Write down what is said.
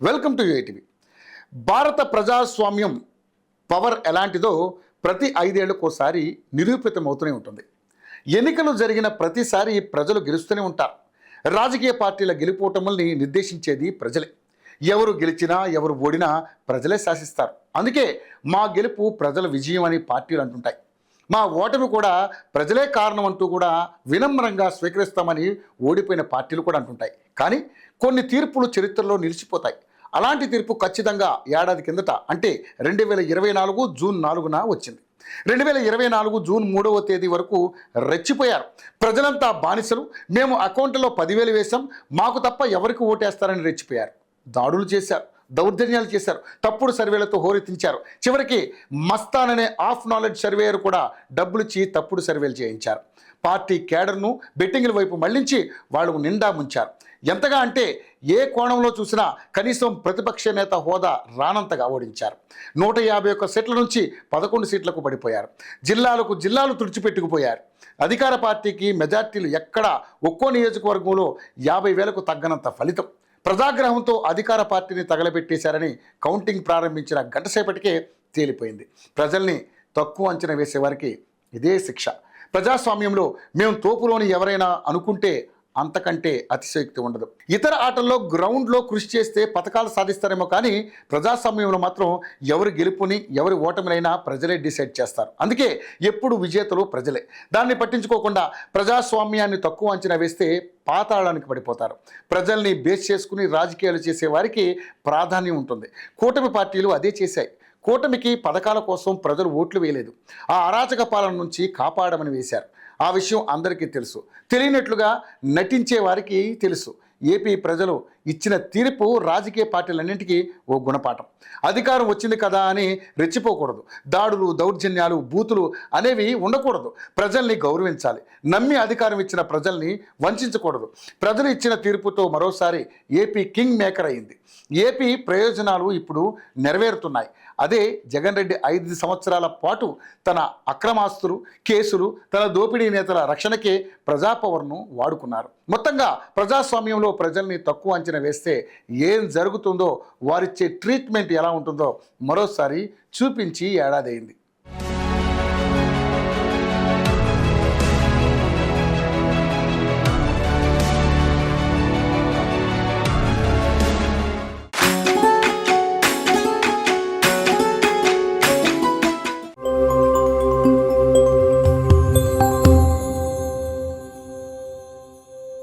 Welcome to యూఐటీవీ. భారత ప్రజాస్వామ్యం power ఎలాంటిదో ప్రతి 5 ఏళ్లకోసారి నిరూపితమవుతూనే ఉంటుంది. ఎన్నికలు జరిగిన ప్రతిసారి ప్రజలు గెలుస్తూనే ఉంటారు. రాజకీయ పార్టీల గెలుపోటముల్ని నిర్దేశించేది ప్రజలే. ఎవరు గెలిచినా ఎవరు ఓడినా ప్రజలే శాసిస్తారు. అందుకే మా గెలుపు ప్రజల విజయం అని పార్టీలు అంటుంటాయి. మా ఓటమి కూడా ప్రజలే కారణం అంటూ కూడా వినమ్రంగా స్వీకరిస్తామని ఓడిపోయిన పార్టీలు కూడా అంటుంటాయి. కానీ కొన్ని తీర్పులు చరిత్రలో నిలిచిపోతాయి. అలాంటి తీర్పు ఖచ్చితంగా ఏడాది కిందట అంటే 2024 జూన్ 4న వచ్చింది. 2024 జూన్ 3వ తేదీ వరకు రెచ్చిపోయారు. ప్రజలంతా బానిసలు, మేము అకౌంట్లో 10,000 వేశాం, మాకు తప్ప ఎవరికి ఓటేస్తారని రెచ్చిపోయారు. దాడులు చేశారు, దౌర్జన్యాలు చేశారు, తప్పుడు సర్వేలతో హోరెత్తించారు. చివరికి మస్తాన్ అనే ఆఫ్ నాలెడ్జ్ సర్వేయర్ కూడా డబ్బులిచ్చి తప్పుడు సర్వేలు చేయించారు. పార్టీ కేడర్ను బెట్టింగ్ల వైపు మళ్లించి వాళ్లకు నిండా ముంచారు. ఎంతగా అంటే ఏ కోణంలో చూసినా కనీసం ప్రతిపక్ష నేత హోదా రానంతగా ఓడించారు. 151 సీట్ల నుంచి 11 సీట్లకు పడిపోయారు. జిల్లాలు తుడిచిపెట్టుకుపోయారు. అధికార పార్టీకి మెజార్టీలు ఎక్కడా ఒక్కో నియోజకవర్గంలో 50,000కు తగ్గనంత ఫలితం. ప్రజాగ్రహంతో అధికార పార్టీని తగలబెట్టేశారని కౌంటింగ్ ప్రారంభించిన గంటసేపటికే తేలిపోయింది. ప్రజల్ని తక్కువ అంచనా వేసేవారికి ఇదే శిక్ష. ప్రజాస్వామ్యంలో మేము తోపులోని ఎవరైనా అనుకుంటే అంతకంటే అతిశయోక్తి ఉండదు. ఇతర ఆటల్లో గ్రౌండ్లో కృషి చేస్తే పథకాలు సాధిస్తారేమో, కానీ ప్రజాస్వామ్యంలో మాత్రం ఎవరు గెలుపుని ఎవరి ఓటమినైనా ప్రజలే డిసైడ్ చేస్తారు. అందుకే ఎప్పుడు విజేతలు ప్రజలే. దాన్ని పట్టించుకోకుండా ప్రజాస్వామ్యాన్ని తక్కువ అంచనా వేస్తే పాతాళానికి పడిపోతారు. ప్రజల్ని బేస్ చేసుకుని రాజకీయాలు చేసే వారికి ప్రాధాన్యం ఉంటుంది. కూటమి పార్టీలు అదే చేశాయి. కూటమికి పథకాల కోసం ప్రజలు ఓట్లు వేయలేదు, ఆ అరాచక పాలన నుంచి కాపాడమని వేశారు. ఆ విషయం అందరికీ తెలుసు. తెలియనట్లుగా నటించే వారికి తెలుసు. ఏపీ ప్రజలు ఇచ్చిన తీర్పు రాజకీయ పార్టీలన్నింటికీ ఓ గుణపాఠం. అధికారం వచ్చింది కదా అని రెచ్చిపోకూడదు. దాడులు, దౌర్జన్యాలు, బూతులు అనేవి ఉండకూడదు. ప్రజల్ని గౌరవించాలి. నమ్మి అధికారం ఇచ్చిన ప్రజల్ని వంచకూడదు. ప్రజలు ఇచ్చిన తీర్పుతో మరోసారి ఏపీ కింగ్ మేకర్ అయింది. ఏపీ ప్రయోజనాలు ఇప్పుడు నెరవేరుతున్నాయి. అదే జగన్ రెడ్డి 5 సంవత్సరాల పాటు తన అక్రమాస్తులు, కేసులు, తన దోపిడీ నేతల రక్షణకే ప్రజాపవర్ను వాడుకున్నారు. మొత్తంగా ప్రజాస్వామ్యంలో ప్రజల్ని తక్కువ అంచనా వేస్తే ఏం జరుగుతుందో, వారిచ్చే ట్రీట్మెంట్ ఎలా ఉంటుందో మరోసారి చూపించి ఏడాది అయింది.